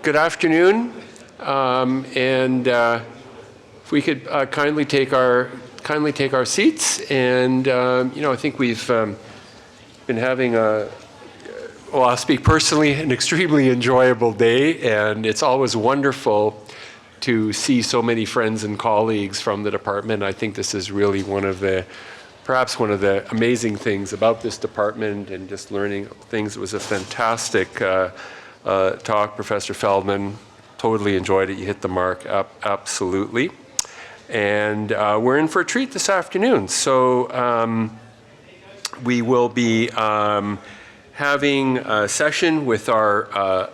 Good afternoon, and if we could kindly take our seats. And I think we've been having well, I'll speak personally, an extremely enjoyable day, and it's always wonderful to see so many friends and colleagues from the department. I think this is really perhaps one of the amazing things about this department, and just learning things. It was a fantastic talk, Professor Feldman. Totally enjoyed it. You hit the mark, absolutely. And we're in for a treat this afternoon. So we will be having a session with our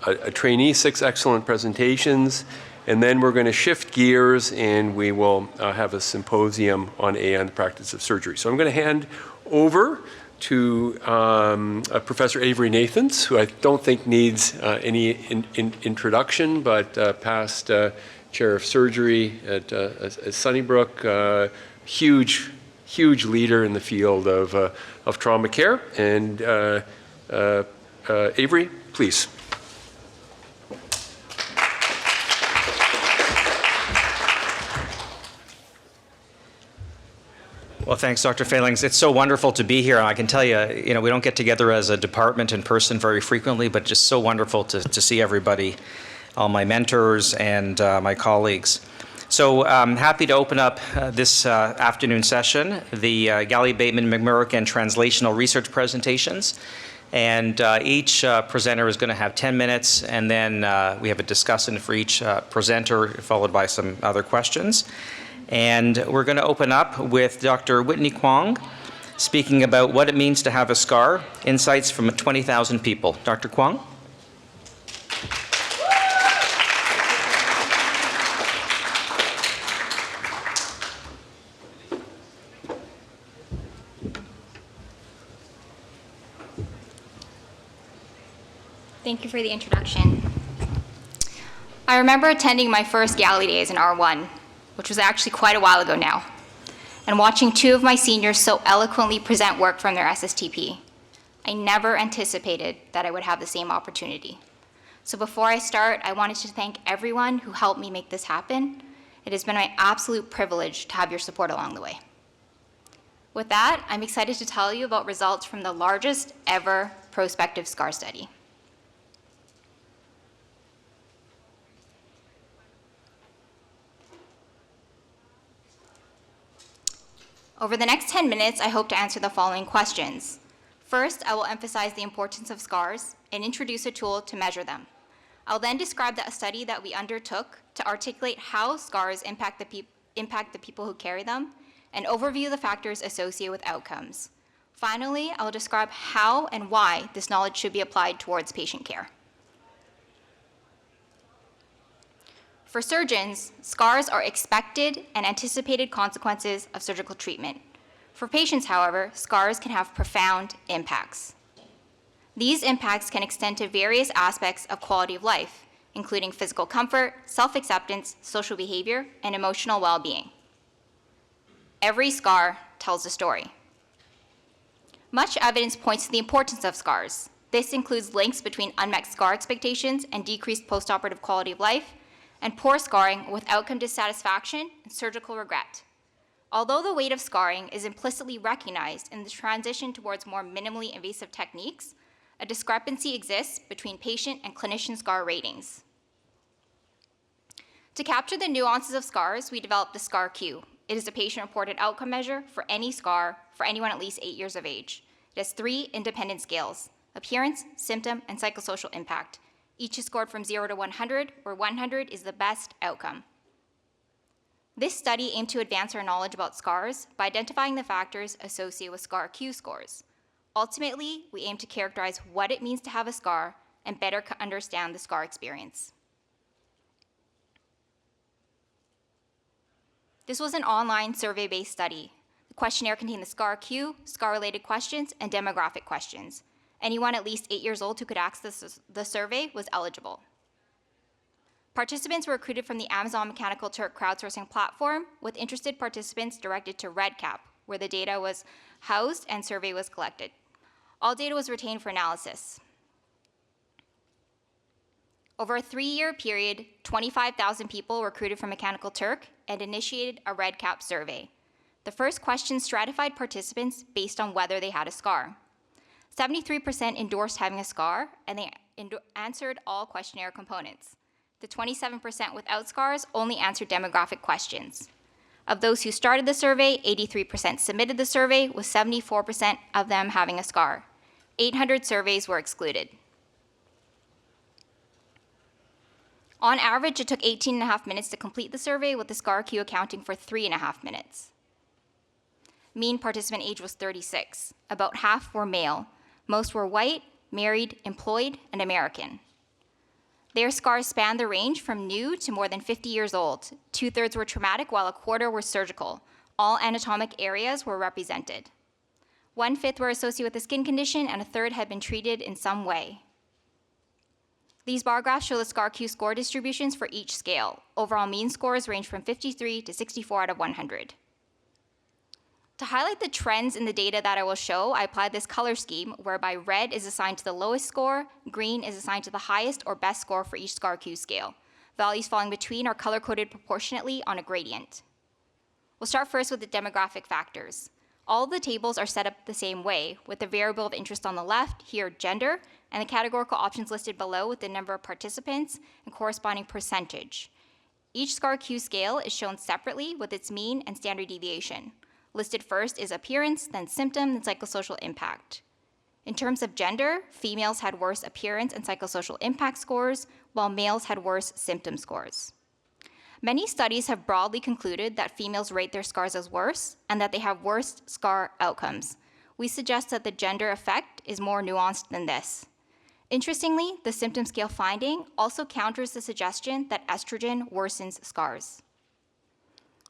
a trainee, 6 excellent presentations. And then we're going to shift gears, and we will have a symposium on AI and the practice of surgery. So I'm going to hand over to Professor Avery Nathans, who I don't think needs any introduction, but past chair of surgery at Sunnybrook, huge leader in the field of trauma care. And Avery, please. Well, thanks, Dr. Fehlings. It's so wonderful to be here. I can tell you, we don't get together as a department in person very frequently, but just so wonderful to see everybody, all my mentors and my colleagues. So I'm happy to open up this afternoon session, the Gallie, Bateman, McMurrick, and Translational Research presentations. And each presenter is going to have 10 minutes, and then we have a discussion for each presenter, followed by some other questions. And we're going to open up with Dr. Whitney Kwong, speaking about what it means to have a scar, insights from 20,000 people. Dr. Kwong? Thank you for the introduction. I remember attending my first Gallie days in R1, which was actually quite a while ago now, and watching 2 of my seniors so eloquently present work from their SSTP. I never anticipated that I would have the same opportunity. So before I start, I wanted to thank everyone who helped me make this happen. It has been my absolute privilege to have your support along the way. With that, I'm excited to tell you about results from the largest ever prospective SCAR study. Over the next 10 minutes, I hope to answer the following questions. First, I will emphasize the importance of scars and introduce a tool to measure them. I'll then describe a study that we undertook to articulate how scars impact the people who carry them, and overview the factors associated with outcomes. Finally, I will describe how and why this knowledge should be applied towards patient care. For surgeons, scars are expected and anticipated consequences of surgical treatment. For patients, however, scars can have profound impacts. These impacts can extend to various aspects of quality of life, including physical comfort, self-acceptance, social behavior, and emotional well-being. Every scar tells a story. Much evidence points to the importance of scars. This includes links between unmet scar expectations and decreased postoperative quality of life, and poor scarring with outcome dissatisfaction and surgical regret. Although the weight of scarring is implicitly recognized in the transition towards more minimally invasive techniques, a discrepancy exists between patient and clinician scar ratings. To capture the nuances of scars, we developed the SCAR-Q. It is a patient-reported outcome measure for any scar for anyone at least 8 years of age. It has 3 independent scales: appearance, symptom, and psychosocial impact. Each is scored from 0 to 100, where 100 is the best outcome. This study aimed to advance our knowledge about scars by identifying the factors associated with SCAR-Q scores. Ultimately, we aim to characterize what it means to have a scar and better understand the scar experience. This was an online survey-based study. The questionnaire contained the SCAR-Q, scar-related questions, and demographic questions. Anyone at least 8 years old who could access the survey was eligible. Participants were recruited from the Amazon Mechanical Turk crowdsourcing platform, with interested participants directed to REDCap, where the data was housed and survey was collected. All data was retained for analysis. Over a 3-year period, 25,000 people recruited from Mechanical Turk and initiated a red cap survey. The first question stratified participants based on whether they had a scar. 73% endorsed having a scar, and they answered all questionnaire components. The 27% without scars only answered demographic questions. Of those who started the survey, 83% submitted the survey, with 74% of them having a scar. 800 surveys were excluded. On average, it took 18.5 minutes to complete the survey, with the scar queue accounting for 3.5 minutes. Mean participant age was 36. About half were male. Most were white, married, employed, and American. Their scars spanned the range from new to more than 50 years old. 2/3 were traumatic, while a quarter were surgical. All anatomic areas were represented. 1/5 were associated with a skin condition, and a third had been treated in some way. These bar graphs show the scar Q score distributions for each scale. Overall mean scores range from 53 to 64 out of 100. To highlight the trends in the data that I will show, I applied this color scheme whereby red is assigned to the lowest score, green is assigned to the highest or best score for each scar Q scale. Values falling between are color-coded proportionately on a gradient. We'll start first with the demographic factors. All of the tables are set up the same way, with the variable of interest on the left, here gender, and the categorical options listed below with the number of participants and corresponding percentage. Each scar Q scale is shown separately with its mean and standard deviation. Listed first is appearance, then symptom, then psychosocial impact. In terms of gender, females had worse appearance and psychosocial impact scores, while males had worse symptom scores. Many studies have broadly concluded that females rate their scars as worse and that they have worse scar outcomes. We suggest that the gender effect is more nuanced than this. Interestingly, the symptom scale finding also counters the suggestion that estrogen worsens scars.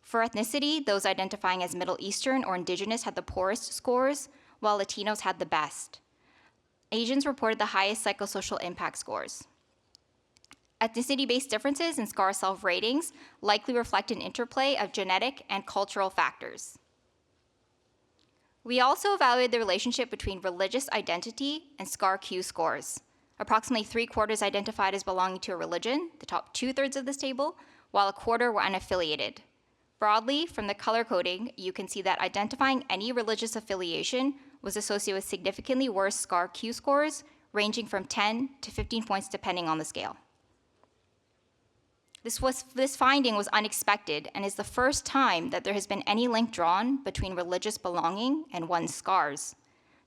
For ethnicity, those identifying as Middle Eastern or Indigenous had the poorest scores, while Latinos had the best. Asians reported the highest psychosocial impact scores. Ethnicity-based differences in scar self-ratings likely reflect an interplay of genetic and cultural factors. We also evaluated the relationship between religious identity and scar Q scores. Approximately 3/4 identified as belonging to a religion, the top 2/3 of this table, while a quarter were unaffiliated. Broadly, from the color coding, you can see that identifying any religious affiliation was associated with significantly worse scar Q scores, ranging from 10 to 15 points depending on the scale. This finding was unexpected and is the first time that there has been any link drawn between religious belonging and one's scars.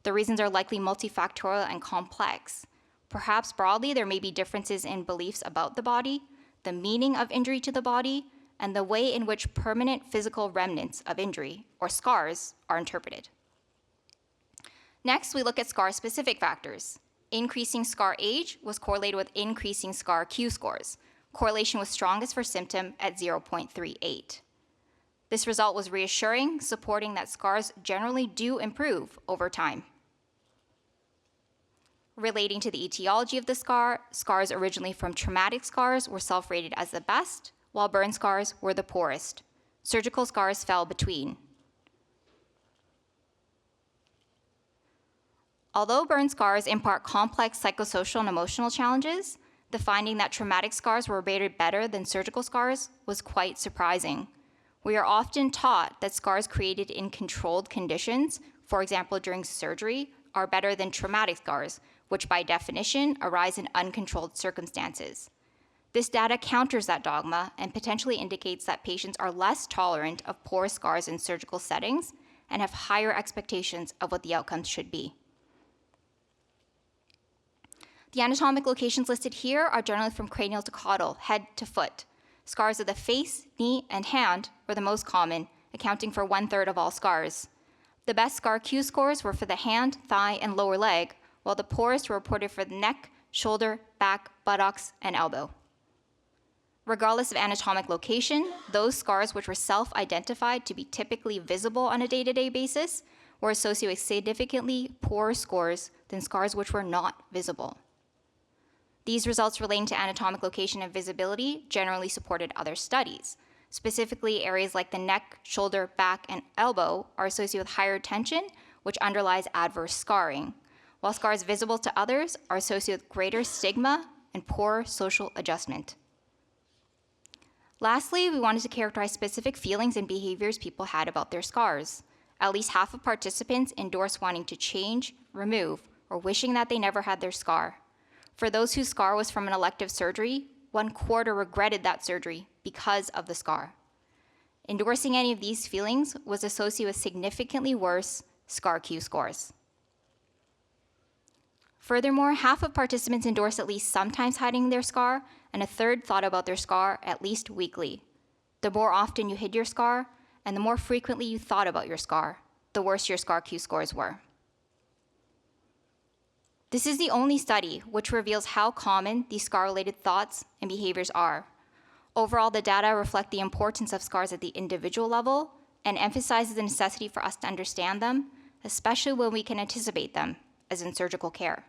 The reasons are likely multifactorial and complex. Perhaps broadly, there may be differences in beliefs about the body, the meaning of injury to the body, and the way in which permanent physical remnants of injury, or scars, are interpreted. Next, we look at scar-specific factors. Increasing scar age was correlated with increasing scar Q scores. Correlation was strongest for symptom at 0.38. This result was reassuring, supporting that scars generally do improve over time. Relating to the etiology of the scar, scars originally from traumatic scars were self-rated as the best, while burn scars were the poorest. Surgical scars fell between. Although burn scars impart complex psychosocial and emotional challenges, the finding that traumatic scars were rated better than surgical scars was quite surprising. We are often taught that scars created in controlled conditions, for example during surgery, are better than traumatic scars, which by definition arise in uncontrolled circumstances. This data counters that dogma and potentially indicates that patients are less tolerant of poor scars in surgical settings and have higher expectations of what the outcomes should be. The anatomic locations listed here are generally from cranial to caudal, head to foot. Scars of the face, knee, and hand were the most common, accounting for 1/3 of all scars. The best scar Q scores were for the hand, thigh, and lower leg, while the poorest were reported for the neck, shoulder, back, buttocks, and elbow. Regardless of anatomic location, those scars which were self-identified to be typically visible on a day-to-day basis were associated with significantly poorer scores than scars which were not visible. These results relating to anatomic location and visibility generally supported other studies. Specifically, areas like the neck, shoulder, back, and elbow are associated with higher tension, which underlies adverse scarring, while scars visible to others are associated with greater stigma and poor social adjustment. Lastly, we wanted to characterize specific feelings and behaviors people had about their scars. At least half of participants endorsed wanting to change, remove, or wishing that they never had their scar. For those whose scar was from an elective surgery, 1/4 regretted that surgery because of the scar. Endorsing any of these feelings was associated with significantly worse scar Q scores. Furthermore, half of participants endorsed at least sometimes hiding their scar, and a third thought about their scar at least weekly. The more often you hid your scar, and the more frequently you thought about your scar, the worse your scar Q scores were. This is the only study which reveals how common these scar-related thoughts and behaviors are. Overall, the data reflect the importance of scars at the individual level and emphasizes the necessity for us to understand them, especially when we can anticipate them, as in surgical care.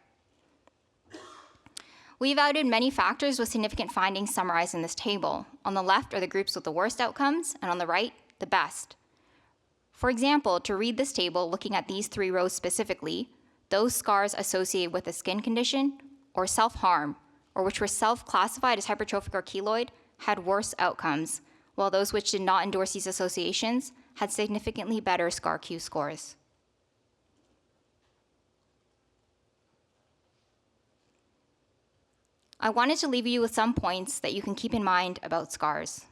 We evaluated many factors with significant findings summarized in this table. On the left are the groups with the worst outcomes, and on the right, the best. For example, to read this table, looking at these 3 rows specifically, those scars associated with a skin condition or self-harm, or which were self-classified as hypertrophic or keloid, had worse outcomes, while those which did not endorse these associations had significantly better scar Q scores. I wanted to leave you with some points that you can keep in mind about scars.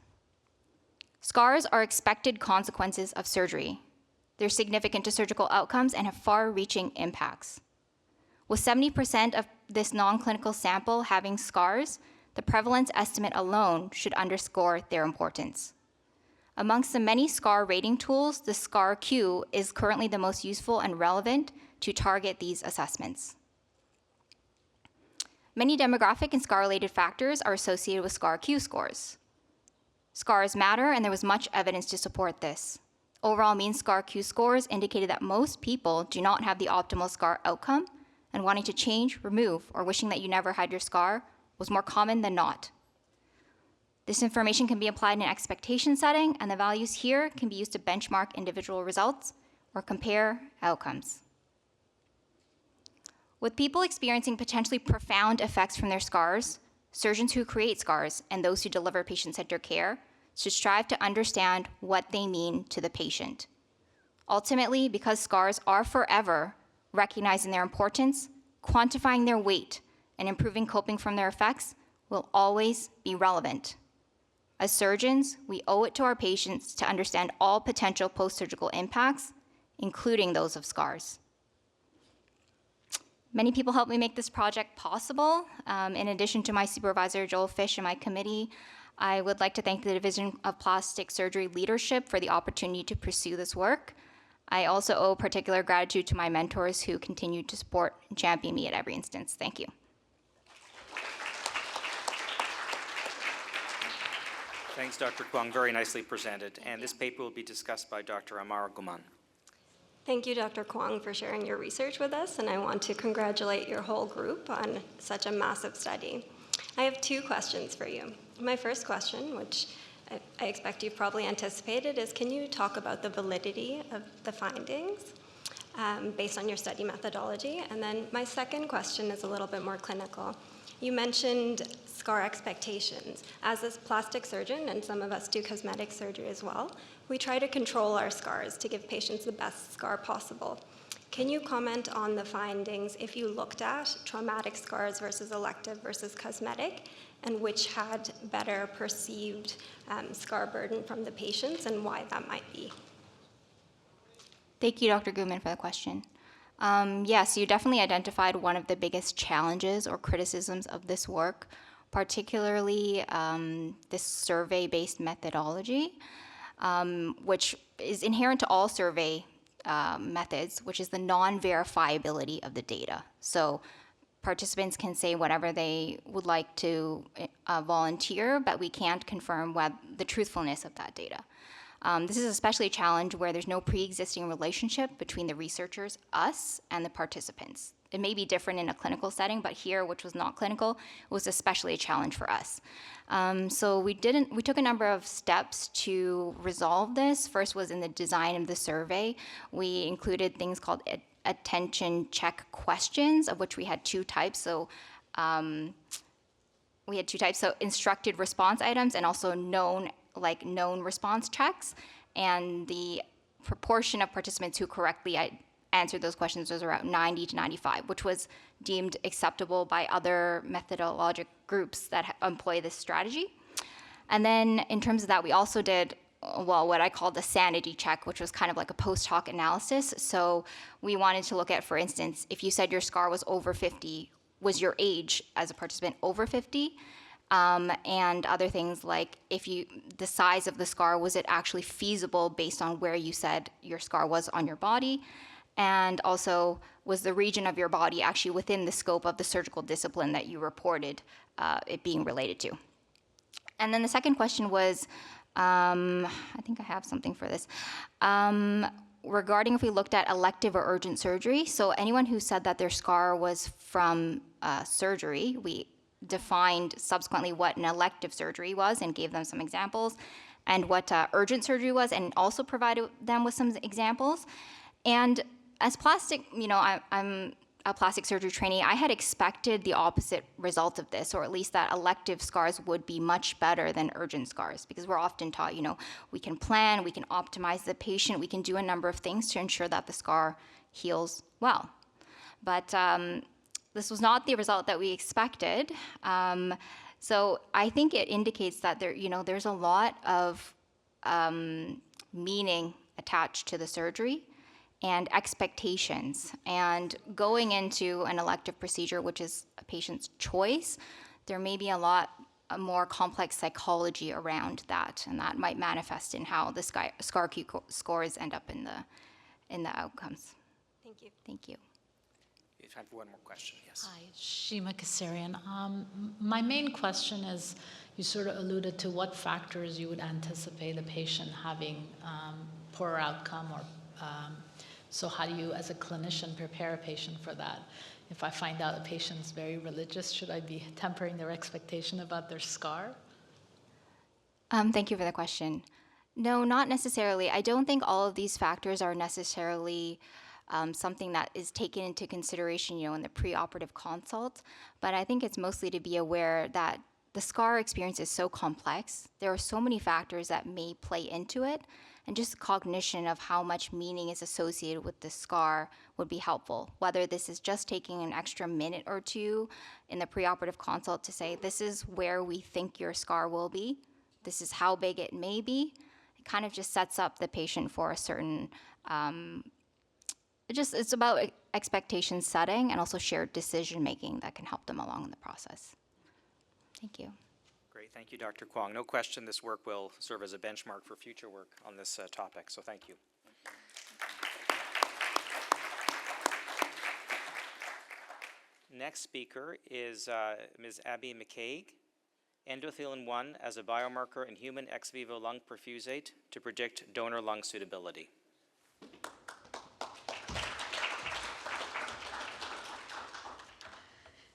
Scars are expected consequences of surgery. They're significant to surgical outcomes and have far-reaching impacts. With 70% of this non-clinical sample having scars, the prevalence estimate alone should underscore their importance. Amongst the many scar rating tools, the scar Q is currently the most useful and relevant to target these assessments. Many demographic and scar-related factors are associated with scar Q scores. Scars matter, and there was much evidence to support this. Overall mean scar Q scores indicated that most people do not have the optimal scar outcome, and wanting to change, remove, or wishing that you never had your scar was more common than not. This information can be applied in an expectation setting, and the values here can be used to benchmark individual results or compare outcomes. With people experiencing potentially profound effects from their scars, surgeons who create scars and those who deliver patient-centered care should strive to understand what they mean to the patient. Ultimately, because scars are forever, recognizing their importance, quantifying their weight, and improving coping from their effects will always be relevant. As surgeons, we owe it to our patients to understand all potential post-surgical impacts, including those of scars. Many people helped me make this project possible. In addition to my supervisor, Joel Fish, and my committee, I would like to thank the Division of Plastic Surgery leadership for the opportunity to pursue this work. I also owe particular gratitude to my mentors who continue to support and champion me at every instance. Thank you. Thanks, Dr. Kwong. Very nicely presented. And this paper will be discussed by Dr. Amar Guman. Thank you, Dr. Kwong, for sharing your research with us, and I want to congratulate your whole group on such a massive study. I have 2 questions for you. My first question, which I expect you've probably anticipated, is can you talk about the validity of the findings based on your study methodology? And then my second question is a little bit more clinical. You mentioned scar expectations. As a plastic surgeon, and some of us do cosmetic surgery as well, we try to control our scars to give patients the best scar possible. Can you comment on the findings if you looked at traumatic scars versus elective versus cosmetic, and which had better perceived scar burden from the patients, and why that might be? Thank you, Dr. Guman, for the question. Yes, you definitely identified one of the biggest challenges or criticisms of this work, particularly this survey-based methodology, which is inherent to all survey methods, which is the non-verifiability of the data. So participants can say whatever they would like to volunteer, but we can't confirm the truthfulness of that data. This is especially a challenge where there's no pre-existing relationship between the researchers, us, and the participants. It may be different in a clinical setting, but here, which was not clinical, was especially a challenge for us. So we took a number of steps to resolve this. First was in the design of the survey. We included things called attention check questions, of which we had 2 types. So we had two types, so instructed response items and also known response checks. And the proportion of participants who correctly answered those questions was around 90 to 95, which was deemed acceptable by other methodologic groups that employ this strategy. And then in terms of that, we also did, well, what I called the sanity check, which was kind of like a post hoc analysis. So we wanted to look at, for instance, if you said your scar was over 50, was your age as a participant over 50? And other things like the size of the scar, was it actually feasible based on where you said your scar was on your body? And also, was the region of your body actually within the scope of the surgical discipline that you reported it being related to? And then the second question was, I think I have something for this, regarding if we looked at elective or urgent surgery. So anyone who said that their scar was from surgery, we defined subsequently what an elective surgery was and gave them some examples, and what urgent surgery was, and also provided them with some examples. And as plastic, I'm a plastic surgery trainee, I had expected the opposite result of this, or at least that elective scars would be much better than urgent scars, because we're often taught, we can plan, we can optimize the patient, we can do a number of things to ensure that the scar heals well. But this was not the result that we expected. So I think it indicates that there's a lot of meaning attached to the surgery and expectations. And going into an elective procedure, which is a patient's choice, there may be a more complex psychology around that, and that might manifest in how the SCAR-Q scores end up in the outcomes. Thank you. Thank you. We have time for one more question, yes. Hi, Shima Kassarian. My main question is, you sort of alluded to what factors you would anticipate a patient having poorer outcome, or so how do you, as a clinician, prepare a patient for that? If I find out a patient's very religious, should I be tempering their expectation about their scar? Thank you for the question. No, not necessarily. I don't think all of these factors are necessarily something that is taken into consideration, in the preoperative consult. But I think it's mostly to be aware that the scar experience is so complex. There are so many factors that may play into it, and just cognition of how much meaning is associated with the scar would be helpful. Whether this is just taking an extra minute or two in the preoperative consult to say, this is where we think your scar will be, this is how big it may be, it kind of just sets up the patient for a certain, it's about expectation setting and also shared decision making that can help them along in the process. Thank you. Great, thank you, Dr. Kwong. No question this work will serve as a benchmark for future work on this topic, so thank you. Next speaker is Ms. Abby McCaig, endothelin 1 as a biomarker in human ex vivo lung perfusate to predict donor lung suitability.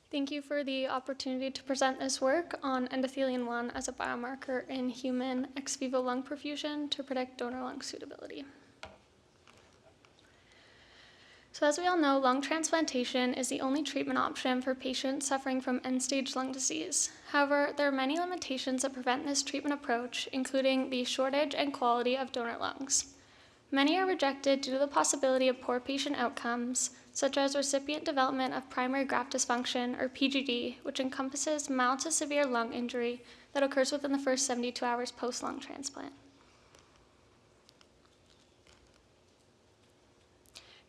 Thank you for the opportunity to present this work on endothelin 1 as a biomarker in human ex vivo lung perfusion to predict donor lung suitability. So as we all know, lung transplantation is the only treatment option for patients suffering from end-stage lung disease. However, there are many limitations that prevent this treatment approach, including the shortage and quality of donor lungs. Many are rejected due to the possibility of poor patient outcomes, such as recipient development of primary graft dysfunction, or PGD, which encompasses mild to severe lung injury that occurs within the first 72 hours post-lung transplant.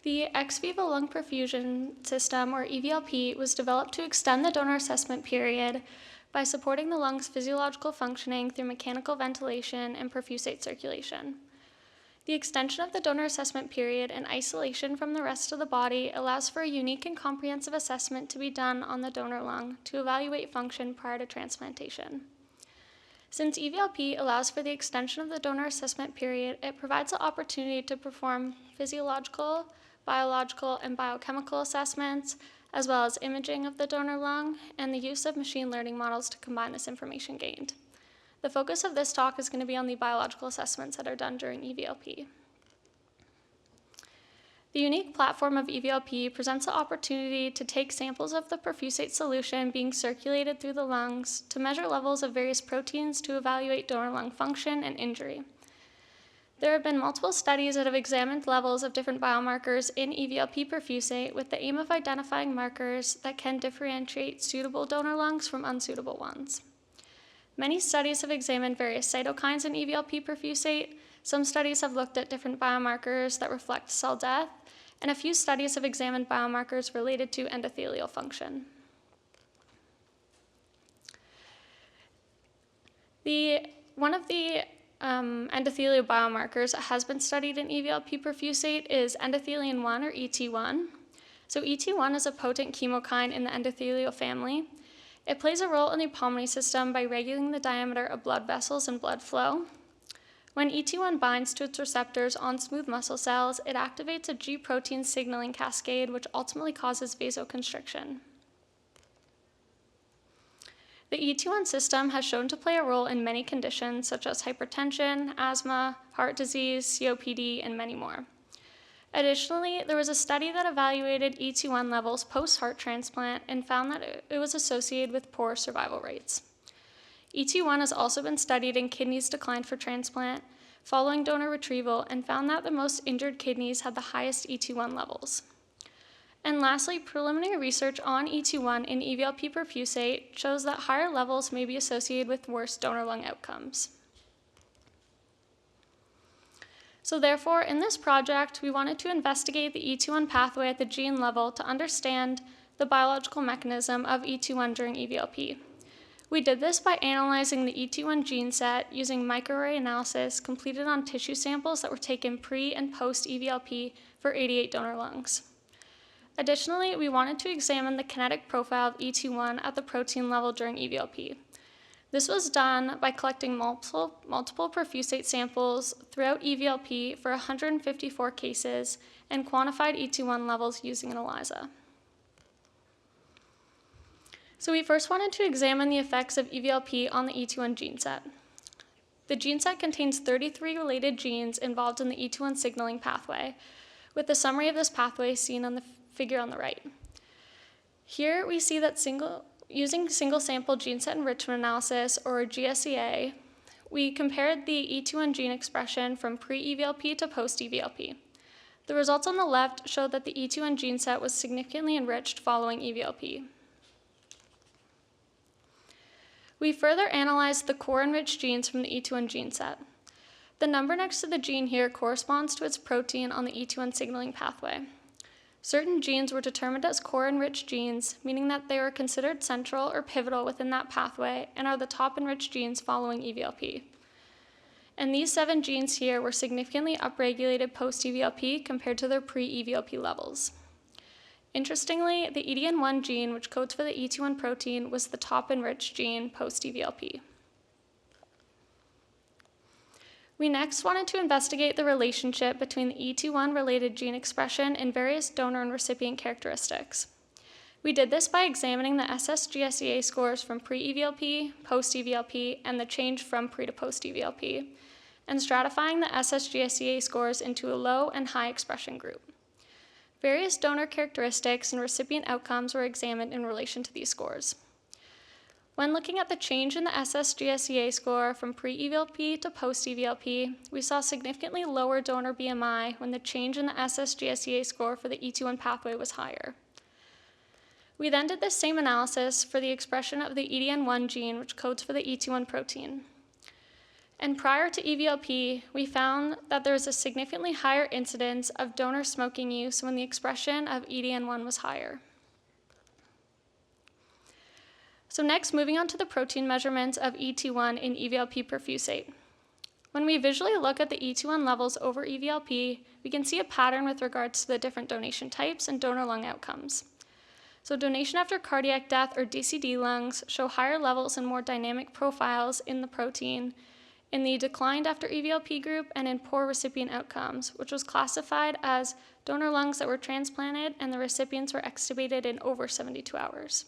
The ex vivo lung perfusion system, or EVLP, was developed to extend the donor assessment period by supporting the lung's physiological functioning through mechanical ventilation and perfusate circulation. The extension of the donor assessment period and isolation from the rest of the body allows for a unique and comprehensive assessment to be done on the donor lung to evaluate function prior to transplantation. Since EVLP allows for the extension of the donor assessment period, it provides the opportunity to perform physiological, biological, and biochemical assessments, as well as imaging of the donor lung and the use of machine learning models to combine this information gained. The focus of this talk is going to be on the biological assessments that are done during EVLP. The unique platform of EVLP presents the opportunity to take samples of the perfusate solution being circulated through the lungs to measure levels of various proteins to evaluate donor lung function and injury. There have been multiple studies that have examined levels of different biomarkers in EVLP perfusate with the aim of identifying markers that can differentiate suitable donor lungs from unsuitable ones. Many studies have examined various cytokines in EVLP perfusate. Some studies have looked at different biomarkers that reflect cell death, and a few studies have examined biomarkers related to endothelial function. One of the endothelial biomarkers that has been studied in EVLP perfusate is endothelin 1 or ET1. So ET1 is a potent chemokine in the endothelial family. It plays a role in the pulmonary system by regulating the diameter of blood vessels and blood flow. When ET1 binds to its receptors on smooth muscle cells, it activates a G protein signaling cascade, which ultimately causes vasoconstriction. The ET1 system has shown to play a role in many conditions such as hypertension, asthma, heart disease, COPD, and many more. Additionally, there was a study that evaluated ET1 levels post-heart transplant and found that it was associated with poor survival rates. ET1 has also been studied in kidneys declined for transplant following donor retrieval and found that the most injured kidneys had the highest ET1 levels. And lastly, preliminary research on ET1 in EVLP perfusate shows that higher levels may be associated with worse donor lung outcomes. So therefore, in this project, we wanted to investigate the ET1 pathway at the gene level to understand the biological mechanism of ET1 during EVLP. We did this by analyzing the ET1 gene set using microarray analysis completed on tissue samples that were taken pre and post EVLP for 88 donor lungs. Additionally, we wanted to examine the kinetic profile of ET1 at the protein level during EVLP. This was done by collecting multiple perfusate samples throughout EVLP for 154 cases and quantified ET1 levels using an ELISA. So we first wanted to examine the effects of EVLP on the ET1 gene set. The gene set contains 33 related genes involved in the ET1 signaling pathway, with the summary of this pathway seen on the figure on the right. Here we see that using single sample gene set enrichment analysis, or GSEA, we compared the ET1 gene expression from pre-EVLP to post-EVLP. The results on the left show that the ET1 gene set was significantly enriched following EVLP. We further analyzed the core-enriched genes from the ET1 gene set. The number next to the gene here corresponds to its protein on the ET1 signaling pathway. Certain genes were determined as core-enriched genes, meaning that they were considered central or pivotal within that pathway and are the top enriched genes following EVLP. And these 7 genes here were significantly upregulated post-EVLP compared to their pre-EVLP levels. Interestingly, the EDN1 gene, which codes for the ET1 protein, was the top enriched gene post-EVLP. We next wanted to investigate the relationship between the ET1-related gene expression and various donor and recipient characteristics. We did this by examining the SSGSEA scores from pre-EVLP, post-EVLP, and the change from pre to post-EVLP, and stratifying the SSGSEA scores into a low and high expression group. Various donor characteristics and recipient outcomes were examined in relation to these scores. When looking at the change in the SSGSEA score from pre-EVLP to post-EVLP, we saw significantly lower donor BMI when the change in the SSGSEA score for the ET1 pathway was higher. We then did the same analysis for the expression of the EDN1 gene, which codes for the ET1 protein. And prior to EVLP, we found that there was a significantly higher incidence of donor smoking use when the expression of EDN1 was higher. So next, moving on to the protein measurements of ET1 in EVLP perfusate. When we visually look at the ET1 levels over EVLP, we can see a pattern with regards to the different donation types and donor lung outcomes. So donation after cardiac death, or DCD lungs, show higher levels and more dynamic profiles in the protein in the declined after EVLP group and in poor recipient outcomes, which was classified as donor lungs that were transplanted and the recipients were extubated in over 72 hours.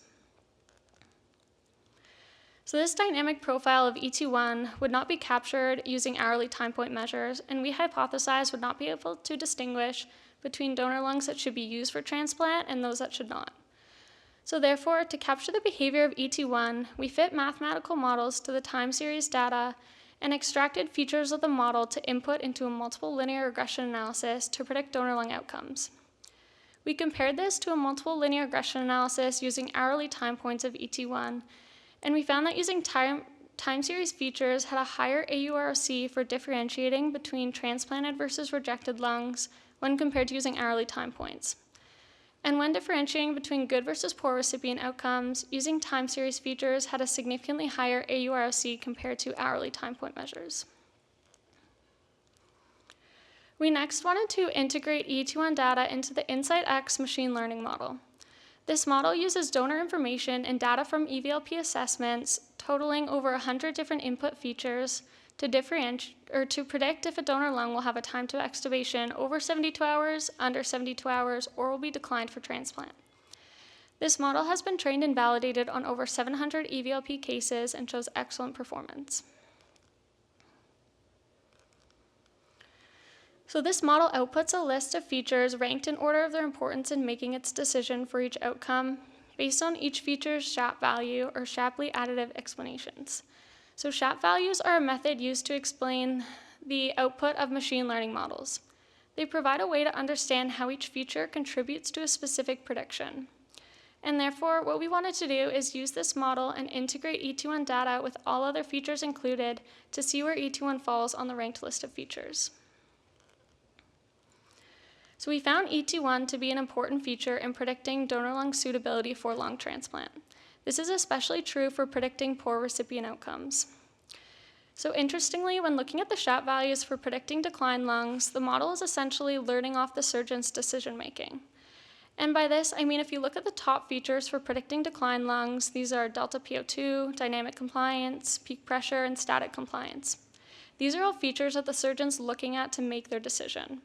So this dynamic profile of ET1 would not be captured using hourly time point measures, and we hypothesized would not be able to distinguish between donor lungs that should be used for transplant and those that should not. So therefore, to capture the behavior of ET1, we fit mathematical models to the time series data and extracted features of the model to input into a multiple linear regression analysis to predict donor lung outcomes. We compared this to a multiple linear regression analysis using hourly time points of ET1, and we found that using time series features had a higher AUROC for differentiating between transplanted versus rejected lungs when compared to using hourly time points. And when differentiating between good versus poor recipient outcomes, using time series features had a significantly higher AUROC compared to hourly time point measures. We next wanted to integrate ET1 data into the InsightX machine learning model. This model uses donor information and data from EVLP assessments, totaling over 100 different input features, to predict if a donor lung will have a time to extubation over 72 hours, under 72 hours, or will be declined for transplant. This model has been trained and validated on over 700 EVLP cases and shows excellent performance. So this model outputs a list of features ranked in order of their importance in making its decision for each outcome based on each feature's SHAP value or Shapley additive explanations. So SHAP values are a method used to explain the output of machine learning models. They provide a way to understand how each feature contributes to a specific prediction. And therefore, what we wanted to do is use this model and integrate ET1 data with all other features included to see where ET1 falls on the ranked list of features. So we found ET1 to be an important feature in predicting donor lung suitability for lung transplant. This is especially true for predicting poor recipient outcomes. So interestingly, when looking at the SHAP values for predicting declined lungs, the model is essentially learning off the surgeon's decision-making. And by this, I mean if you look at the top features for predicting declined lungs, these are delta PO2, dynamic compliance, peak pressure, and static compliance. These are all features that the surgeon's looking at to make their decision.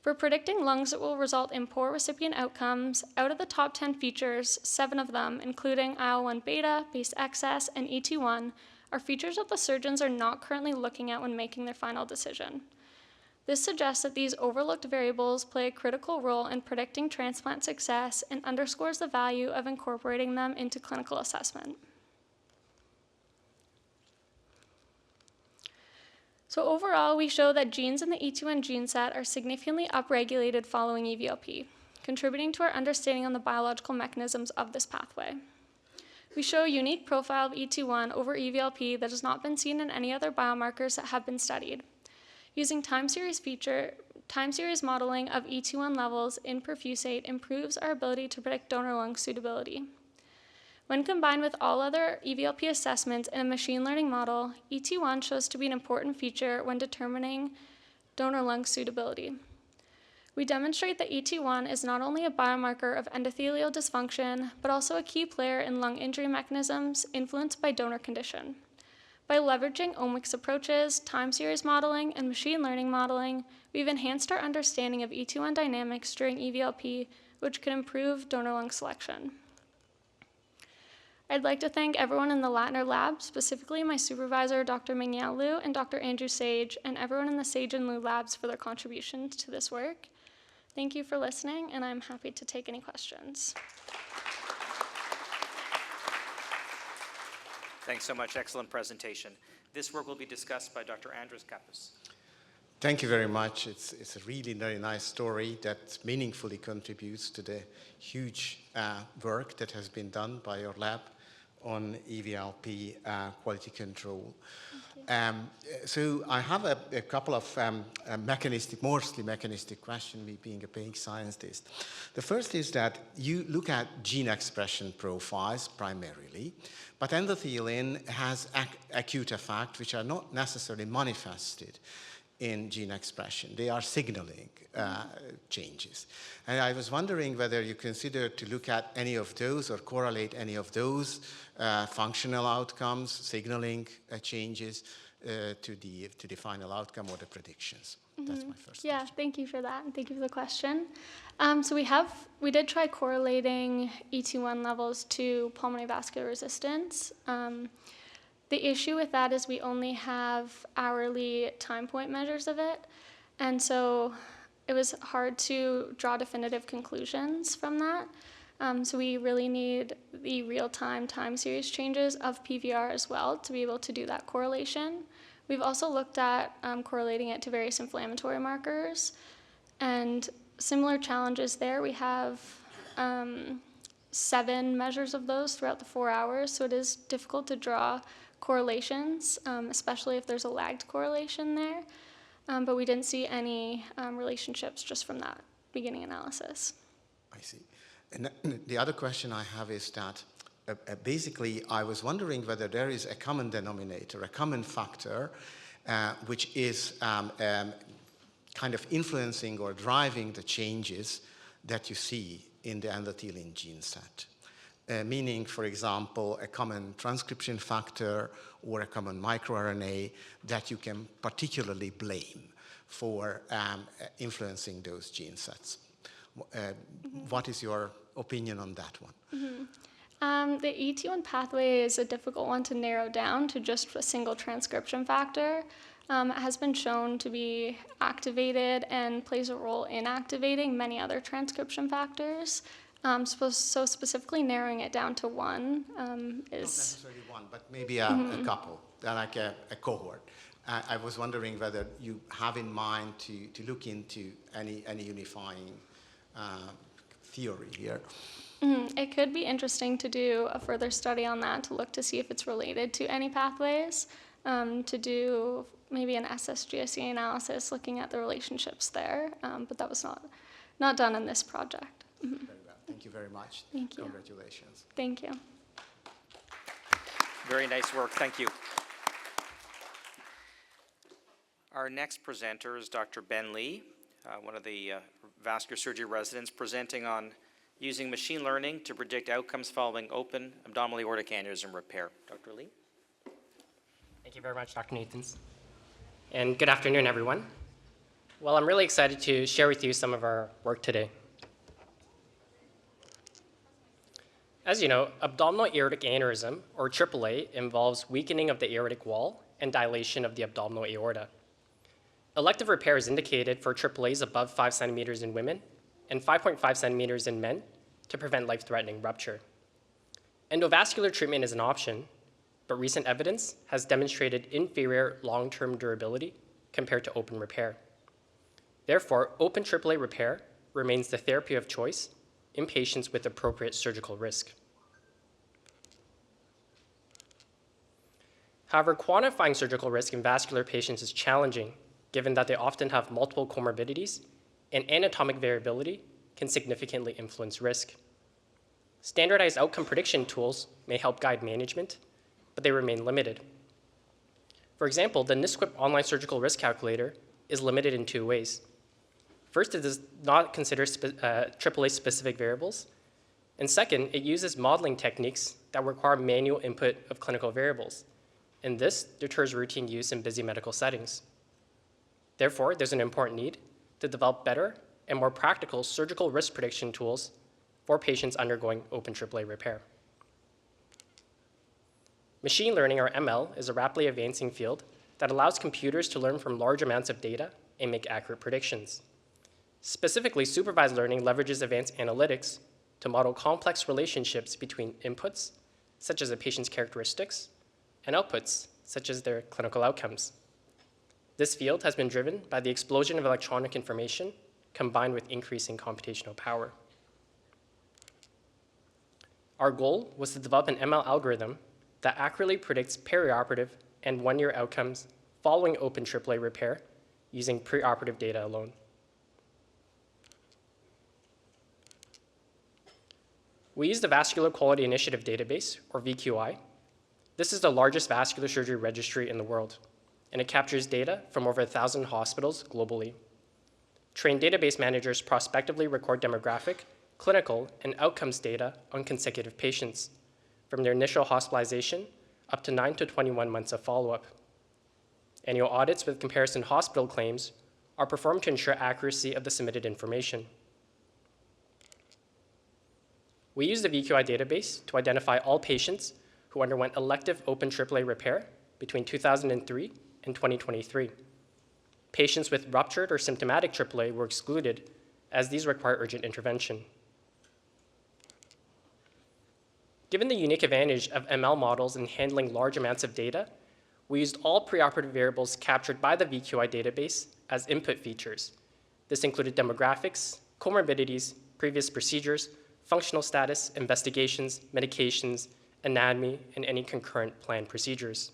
For predicting lungs that will result in poor recipient outcomes, out of the top 10 features, 7 of them, including IL-1 beta, base excess, and ET1, are features that the surgeons are not currently looking at when making their final decision. This suggests that these overlooked variables play a critical role in predicting transplant success and underscores the value of incorporating them into clinical assessment. So overall, we show that genes in the ET1 gene set are significantly upregulated following EVLP, contributing to our understanding on the biological mechanisms of this pathway. We show a unique profile of ET1 over EVLP that has not been seen in any other biomarkers that have been studied. Using time series modeling of ET1 levels in perfusate improves our ability to predict donor lung suitability. When combined with all other EVLP assessments in a machine learning model, ET1 shows to be an important feature when determining donor lung suitability. We demonstrate that ET1 is not only a biomarker of endothelial dysfunction, but also a key player in lung injury mechanisms influenced by donor condition. By leveraging omics approaches, time series modeling, and machine learning modeling, we've enhanced our understanding of ET1 dynamics during EVLP, which can improve donor lung selection. I'd like to thank everyone in the Latner lab, specifically my supervisor, Dr. Mingyao Liu, and Dr. Andrew Sage, and everyone in the Sage and Liu labs for their contributions to this work. Thank you for listening, and I'm happy to take any questions. Thanks so much. Excellent presentation. This work will be discussed by Dr. Andres Kapus. Thank you very much. It's a really very nice story that meaningfully contributes to the huge work that has been done by your lab on EVLP quality control. So I have a couple of mostly mechanistic questions, me being a paying scientist. The first is that you look at gene expression profiles primarily, but endothelin has acute effects which are not necessarily manifested in gene expression. They are signaling changes. And I was wondering whether you consider to look at any of those or correlate any of those functional outcomes, signaling changes to the final outcome or the predictions. That's my first Yeah, question. thank you for that, and thank you for the question. So we did try correlating ET1 levels to pulmonary vascular resistance. The issue with that is we only have hourly time point measures of it. And so it was hard to draw definitive conclusions from that. So we really need the real-time time series changes of PVR as well to be able to do that correlation. We've also looked at correlating it to various inflammatory markers, and similar challenges there. We have 7 measures of those throughout the 4 hours, so it is difficult to draw correlations, especially if there's a lagged correlation there. But we didn't see any relationships just from that beginning analysis. I see. And the other question I have is that basically I was wondering whether there is a common denominator, a common factor, which is kind of influencing or driving the changes that you see in the endothelin gene set. Meaning, for example, a common transcription factor or a common microRNA that you can particularly blame for influencing those gene sets. What is your opinion on that one? The ET1 pathway is a difficult one to narrow down to just a single transcription factor. It has been shown to be activated and plays a role in activating many other transcription factors. So specifically narrowing it down to one is... Not necessarily one, but maybe a couple, like a cohort. I was wondering whether you have in mind to look into any unifying theory here. It could be interesting to do a further study on that to look to see if it's related to any pathways, to do maybe an SSGSE analysis looking at the relationships there, but that was not done in this project. Very well. Thank you very much. Thank you. Congratulations. Thank you. Very nice work. Thank you. Our next presenter is Dr. Ben Lee, one of the vascular surgery residents, presenting on using machine learning to predict outcomes following open abdominal aortic aneurysm repair. Dr. Lee? Thank you very much, Dr. Nathans. And good afternoon, everyone. Well, I'm really excited to share with you some of our work today. As you know, abdominal aortic aneurysm, or AAA, involves weakening of the aortic wall and dilation of the abdominal aorta. Elective repair is indicated for AAAs above 5 centimeters in women and 5.5 centimeters in men to prevent life-threatening rupture. Endovascular treatment is an option, but recent evidence has demonstrated inferior long-term durability compared to open repair. Therefore, open AAA repair remains the therapy of choice in patients with appropriate surgical risk. However, quantifying surgical risk in vascular patients is challenging, given that they often have multiple comorbidities and anatomic variability can significantly influence risk. Standardized outcome prediction tools may help guide management, but they remain limited. For example, the NSQIP online surgical risk calculator is limited in 2 ways. First, it does not consider AAA-specific variables. And second, it uses modeling techniques that require manual input of clinical variables. And this deters routine use in busy medical settings. Therefore, there's an important need to develop better and more practical surgical risk prediction tools for patients undergoing open AAA repair. Machine learning, or ML, is a rapidly advancing field that allows computers to learn from large amounts of data and make accurate predictions. Specifically, supervised learning leverages advanced analytics to model complex relationships between inputs, such as a patient's characteristics, and outputs, such as their clinical outcomes. This field has been driven by the explosion of electronic information combined with increasing computational power. Our goal was to develop an ML algorithm that accurately predicts perioperative and 1-year outcomes following open AAA repair using preoperative data alone. We use the Vascular Quality Initiative Database, or VQI. This is the largest vascular surgery registry in the world, and it captures data from over 1,000 hospitals globally. Trained database managers prospectively record demographic, clinical, and outcomes data on consecutive patients, from their initial hospitalization up to 9 to 21 months of follow-up. Annual audits with comparison hospital claims are performed to ensure accuracy of the submitted information. We use the VQI database to identify all patients who underwent elective open AAA repair between 2003 and 2023. Patients with ruptured or symptomatic AAA were excluded, as these require urgent intervention. Given the unique advantage of ML models in handling large amounts of data, we used all preoperative variables captured by the VQI database as input features. This included demographics, comorbidities, previous procedures, functional status, investigations, medications, anatomy, and any concurrent planned procedures.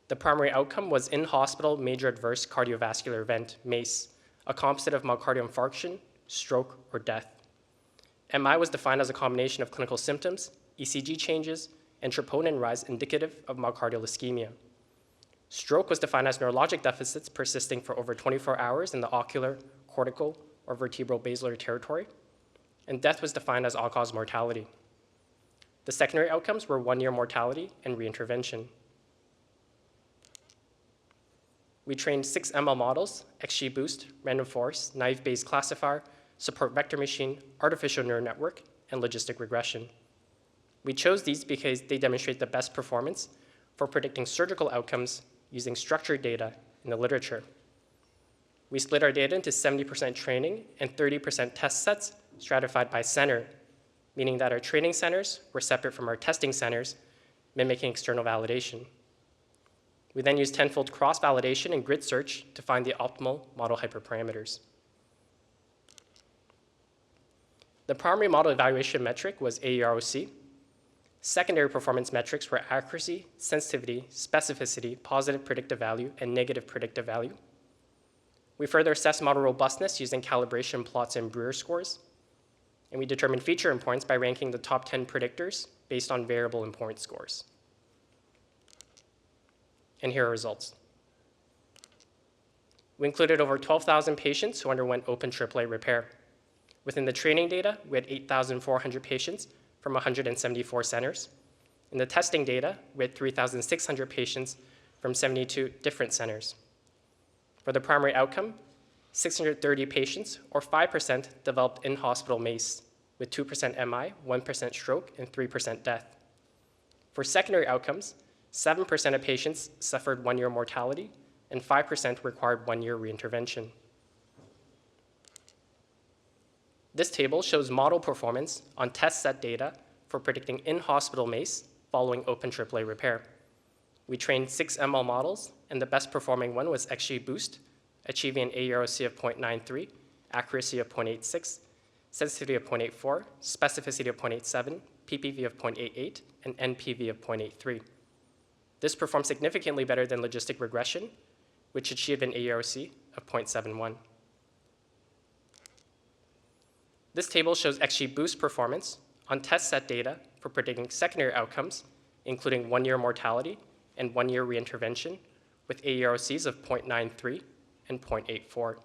The primary outcome was in-hospital major adverse cardiovascular event, MACE, a composite of myocardial infarction, stroke, or death. MI was defined as a combination of clinical symptoms, ECG changes, and troponin rise indicative of myocardial ischemia. Stroke was defined as neurologic deficits persisting for over 24 hours in the ocular, cortical, or vertebral basilar territory, and death was defined as all-cause mortality. The secondary outcomes were 1-year mortality and reintervention. We trained 6 ML models: XGBoost, random forest, naive Bayes classifier, support vector machine, artificial neural network, and logistic regression. We chose these because they demonstrate the best performance for predicting surgical outcomes using structured data in the literature. We split our data into 70% training and 30% test sets stratified by center, meaning that our training centers were separate from our testing centers, mimicking external validation. We then used tenfold cross-validation and grid search to find the optimal model hyperparameters. The primary model evaluation metric was AEROC. Secondary performance metrics were accuracy, sensitivity, specificity, positive predictive value, and negative predictive value. We further assessed model robustness using calibration plots and Brewer scores. And we determined feature importance by ranking the top 10 predictors based on variable importance scores. And here are results. We included over 12,000 patients who underwent open AAA repair. Within the training data, we had 8,400 patients from 174 centers. In the testing data, we had 3,600 patients from 72 different centers. For the primary outcome, 630 patients, or 5%, developed in-hospital MACE, with 2% MI, 1% stroke, and 3% death. For secondary outcomes, 7% of patients suffered 1-year mortality, and 5% required 1-year reintervention. This table shows model performance on test set data for predicting in-hospital MACE following open AAA repair. We trained 6 ML models, and the best performing one was XGBoost, achieving an AEROC of 0.93, accuracy of 0.86, sensitivity of 0.84, specificity of 0.87, PPV of 0.88, and NPV of 0.83. This performed significantly better than logistic regression, which achieved an AEROC of 0.71. This table shows XGBoost performance on test set data for predicting secondary outcomes, including 1-year mortality and 1-year reintervention, with AEROCs of 0.93 and 0.84.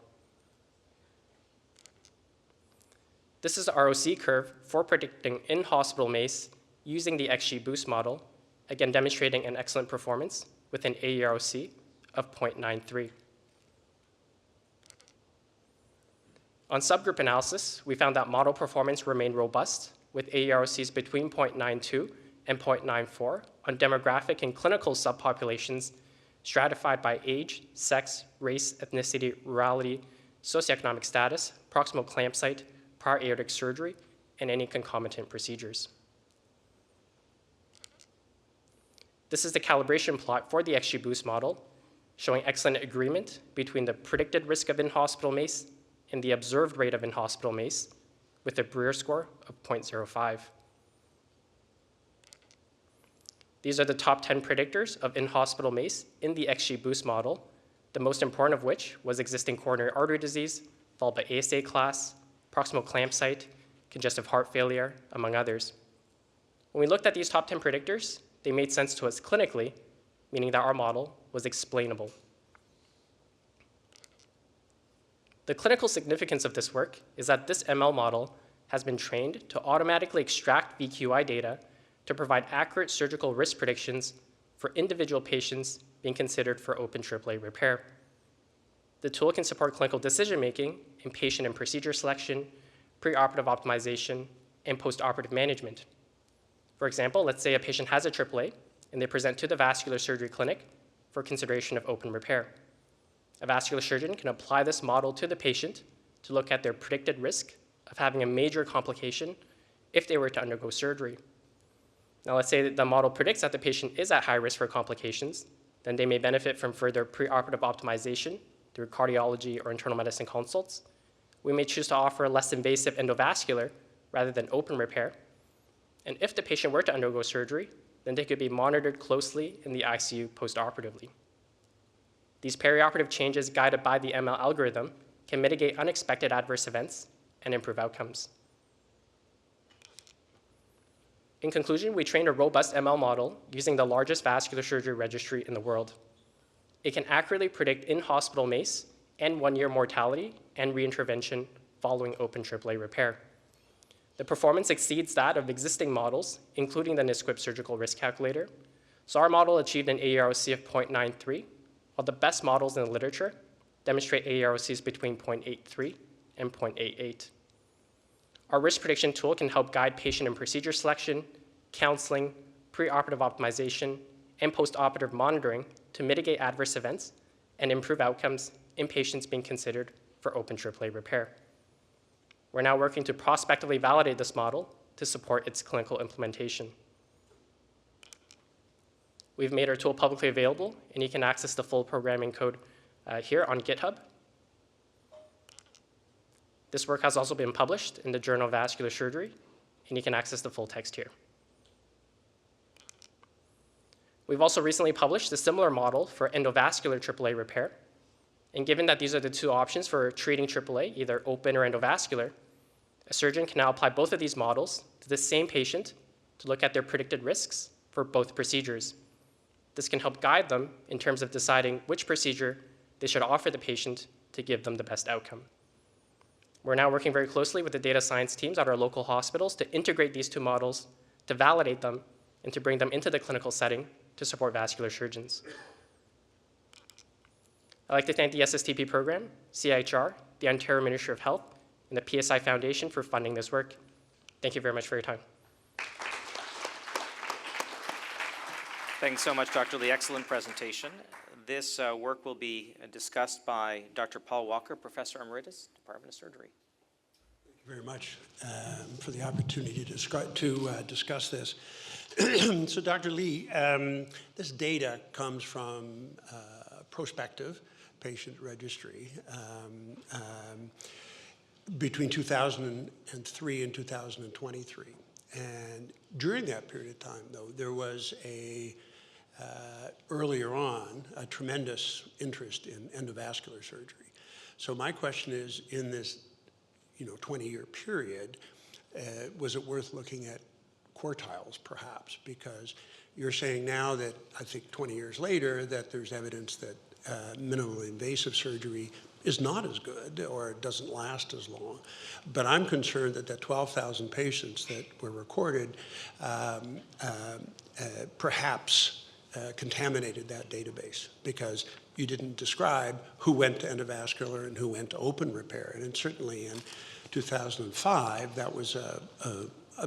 This is the ROC curve for predicting in-hospital MACE using the XGBoost model, again demonstrating an excellent performance with an AEROC of 0.93. On subgroup analysis, we found that model performance remained robust, with AEROCs between 0.92 and 0.94 on demographic and clinical subpopulations stratified by age, sex, race, ethnicity, rurality, socioeconomic status, proximal clamp site, prior aortic surgery, and any concomitant procedures. This is the calibration plot for the XGBoost model, showing excellent agreement between the predicted risk of in-hospital MACE and the observed rate of in-hospital MACE, with a Brewer score of 0.05. These are the top 10 predictors of in-hospital MACE in the XGBoost model, the most important of which was existing coronary artery disease, followed by ASA class, proximal clamp site, congestive heart failure, among others. When we looked at these top 10 predictors, they made sense to us clinically, meaning that our model was explainable. The clinical significance of this work is that this ML model has been trained to automatically extract VQI data to provide accurate surgical risk predictions for individual patients being considered for open AAA repair. The tool can support clinical decision-making in patient and procedure selection, preoperative optimization, and postoperative management. For example, let's say a patient has a AAA and they present to the vascular surgery clinic for consideration of open repair. A vascular surgeon can apply this model to the patient to look at their predicted risk of having a major complication if they were to undergo surgery. Now, let's say that the model predicts that the patient is at high risk for complications, then they may benefit from further preoperative optimization through cardiology or internal medicine consults. We may choose to offer less invasive endovascular rather than open repair. And if the patient were to undergo surgery, then they could be monitored closely in the ICU postoperatively. These perioperative changes guided by the ML algorithm can mitigate unexpected adverse events and improve outcomes. In conclusion, we trained a robust ML model using the largest vascular surgery registry in the world. It can accurately predict in-hospital MACE and 1-year mortality and reintervention following open AAA repair. The performance exceeds that of existing models, including the NSQIP surgical risk calculator. So our model achieved an AEROC of 0.93, while the best models in the literature demonstrate AEROCs between 0.83 and 0.88. Our risk prediction tool can help guide patient and procedure selection, counseling, preoperative optimization, and postoperative monitoring to mitigate adverse events and improve outcomes in patients being considered for open AAA repair. We're now working to prospectively validate this model to support its clinical implementation. We've made our tool publicly available, and you can access the full programming code here on GitHub. This work has also been published in the Journal of Vascular Surgery, and you can access the full text here. We've also recently published a similar model for endovascular AAA repair. And given that these are the two options for treating AAA, either open or endovascular, a surgeon can now apply both of these models to the same patient to look at their predicted risks for both procedures. This can help guide them in terms of deciding which procedure they should offer the patient to give them the best outcome. We're now working very closely with the data science teams at our local hospitals to integrate these two models, to validate them, and to bring them into the clinical setting to support vascular surgeons. I'd like to thank the SSTP program, CIHR, the Ontario Ministry of Health, and the PSI Foundation for funding this work. Thank you very much for your time. Thanks so much, Dr. Lee. Excellent presentation. This work will be discussed by Dr. Paul Walker, Professor Emeritus, Department of Surgery. Thank you very much for the opportunity to discuss this. So, Dr. Lee, this data comes from prospective patient registry between 2003 and 2023. And during that period of time, though, there was earlier on a tremendous interest in endovascular surgery. So my question is, in this 20-year period, was it worth looking at quartiles, perhaps? Because you're saying now that, I think 20 years later, that there's evidence that minimally invasive surgery is not as good or doesn't last as long. But I'm concerned that the 12,000 patients that were recorded perhaps contaminated that database, because you didn't describe who went to endovascular and who went to open repair. And certainly in 2005, that was a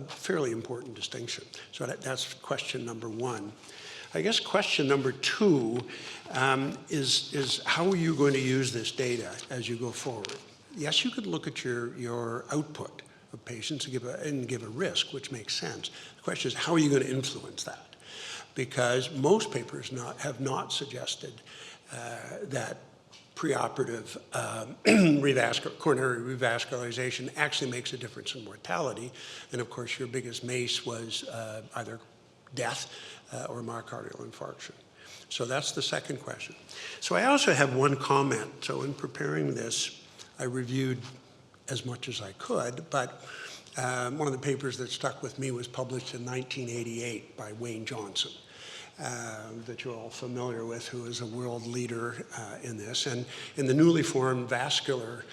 fairly important distinction. So that's question number one. I guess question number two is how are you going to use this data as you go forward? Yes, you could look at your output of patients and give a risk, which makes sense. The question is, how are you going to influence that? Because most papers have not suggested that preoperative coronary revascularization actually makes a difference in mortality. And of course, your biggest MACE was either death or myocardial infarction. So that's the second question. So I also have one comment. So in preparing this, I reviewed as much as I could, but one of the papers that stuck with me was published in 1988 by Wayne Johnson, that you're all familiar with, who is a world leader in this. And in the newly formed Vascular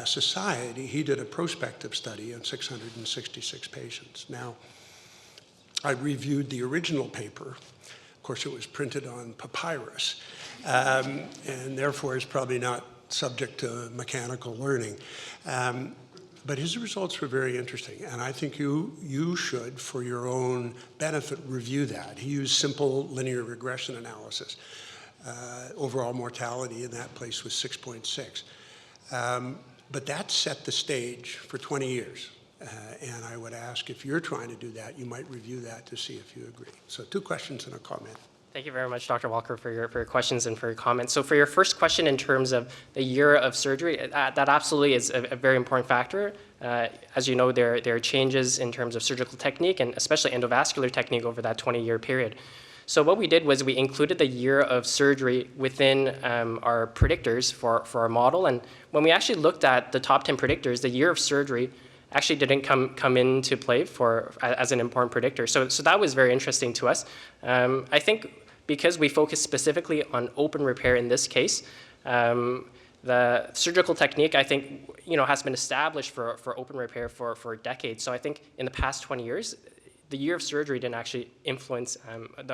Society, he did a prospective study on 666 patients. Now, I reviewed the original paper. Of course, it was printed on papyrus, and therefore is probably not subject to mechanical learning. But his results were very interesting, and I think you should, for your own benefit, review that. He used simple linear regression analysis. Overall mortality in that place was 6.6. But that set the stage for 20 years. And I would ask, if you're trying to do that, you might review that to see if you agree. So 2 questions and a comment. Thank you very much, Dr. Walker, for your questions and for your comments. So for your first question in terms of the year of surgery, that absolutely is a very important factor. As you know, there are changes in terms of surgical technique and especially endovascular technique over that 20-year period. So what we did was we included the year of surgery within our predictors for our model. And when we actually looked at the top 10 predictors, the year of surgery actually didn't come into play as an important predictor. So that was very interesting to us. I think because we focused specifically on open repair in this case, the surgical technique, I think, has been established for open repair for decades. So I think in the past 20 years, the year of surgery didn't actually influence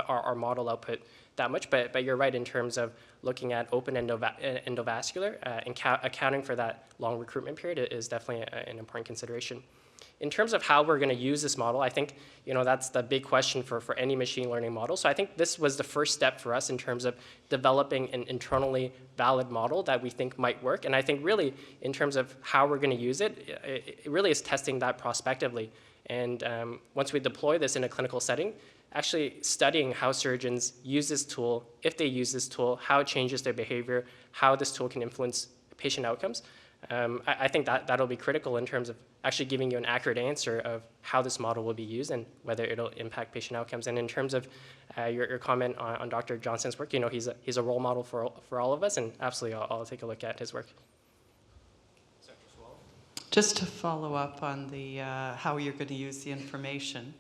our model output that much, but you're right in terms of looking at open endovascular and accounting for that long recruitment period is definitely an important consideration. In terms of how we're going to use this model, I think that's the big question for any machine learning model. So I think this was the first step for us in terms of developing an internally valid model that we think might work. And I think really in terms of how we're going to use it, it really is testing that prospectively. And once we deploy this in a clinical setting, actually studying how surgeons use this tool, if they use this tool, how it changes their behavior, how this tool can influence patient outcomes. I think that'll be critical in terms of actually giving you an accurate answer of how this model will be used and whether it'll impact patient outcomes. And in terms of your comment on Dr. Johnson's work, he's a role model for all of us, and absolutely I'll take a look at his work. Just to follow up on the how you're going to use the information.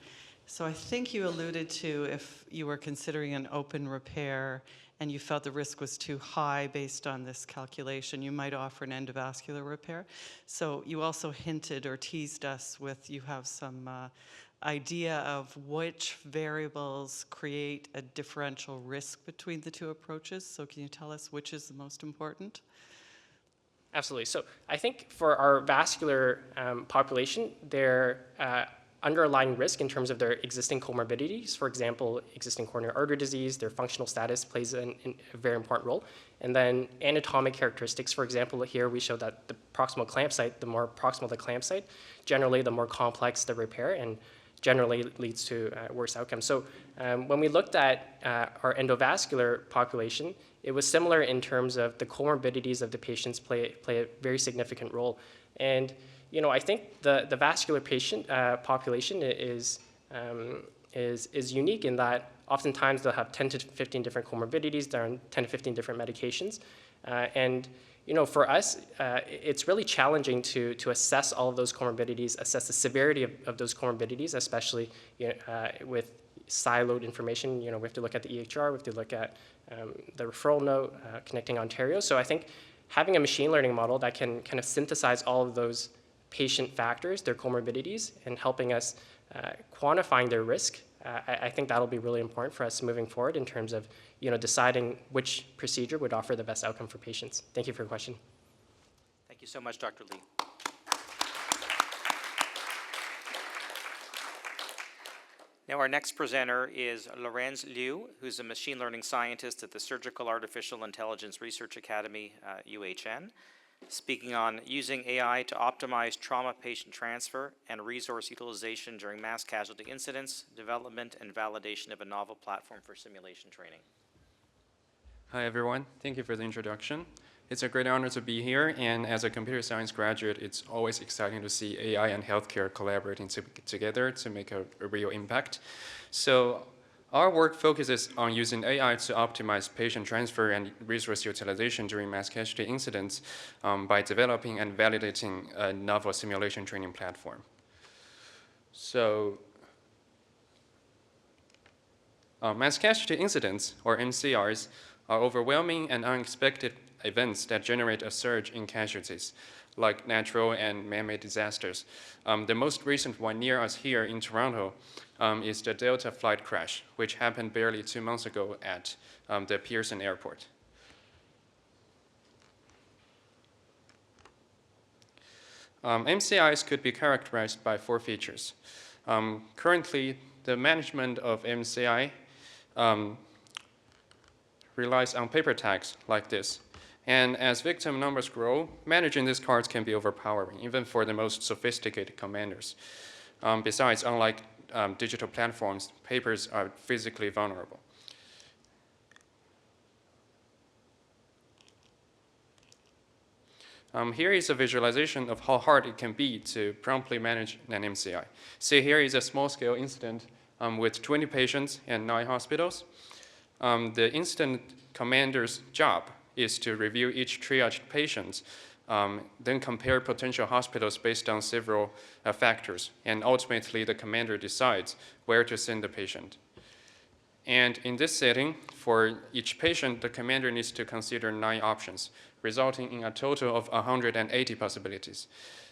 So I think you alluded to if you were considering an open repair and you felt the risk was too high based on this calculation, you might offer an endovascular repair. So you also hinted or teased us with you have some idea of which variables create a differential risk between the 2 approaches. So can you tell us which is the most important? Absolutely. So I think for our vascular population, their underlying risk in terms of their existing comorbidities, for example, existing coronary artery disease, their functional status plays a very important role. And then anatomic characteristics, for example, here we show that the proximal clamp site, the more proximal the clamp site, generally the more complex the repair and generally leads to worse outcomes. So when we looked at our endovascular population, it was similar in terms of the comorbidities of the patients play a very significant role. And I think the vascular patient population is unique in that oftentimes they'll have 10 to 15 different comorbidities, they're on 10 to 15 different medications. And for us, it's really challenging to assess all of those comorbidities, assess the severity of those comorbidities, especially with siloed information. We have to look at the EHR, we have to look at the referral note, Connecting Ontario. So I think having a machine learning model that can kind of synthesize all of those patient factors, their comorbidities, and helping us quantifying their risk, I think that'll be really important for us moving forward in terms of deciding which procedure would offer the best outcome for patients. Thank you for your question. Thank you so much, Dr. Lee. Now our next presenter is Lorenz Liu, who's a machine learning scientist at the Surgical Artificial Intelligence Research Academy, UHN, speaking on using AI to optimize trauma patient transfer and resource utilization during mass casualty incidents, development and validation of a novel platform for simulation training. Hi, everyone. Thank you for the introduction. It's a great honor to be here, and as a computer science graduate, it's always exciting to see AI and healthcare collaborating together to make a real impact. So our work focuses on using AI to optimize patient transfer and resource utilization during mass casualty incidents by developing and validating a novel simulation training platform. So mass casualty incidents, or MCRs, are overwhelming and unexpected events that generate a surge in casualties, like natural and man-made disasters. The most recent one near us here in Toronto is the Delta flight crash, which happened barely 2 months ago at the Pearson Airport. MCIs could be characterized by 4 features. Currently, the management of MCI relies on paper tags like this. And as victim numbers grow, managing these cards can be overpowering, even for the most sophisticated commanders. Besides, unlike digital platforms, papers are physically vulnerable. Here is a visualization of how hard it can be to promptly manage an MCI. See, here is a small-scale incident with 20 patients and 9 hospitals. The incident commander's job is to review each triaged patient, then compare potential hospitals based on several factors, and ultimately the commander decides where to send the patient. And in this setting, for each patient, the commander needs to consider 9 options, resulting in a total of 180 possibilities.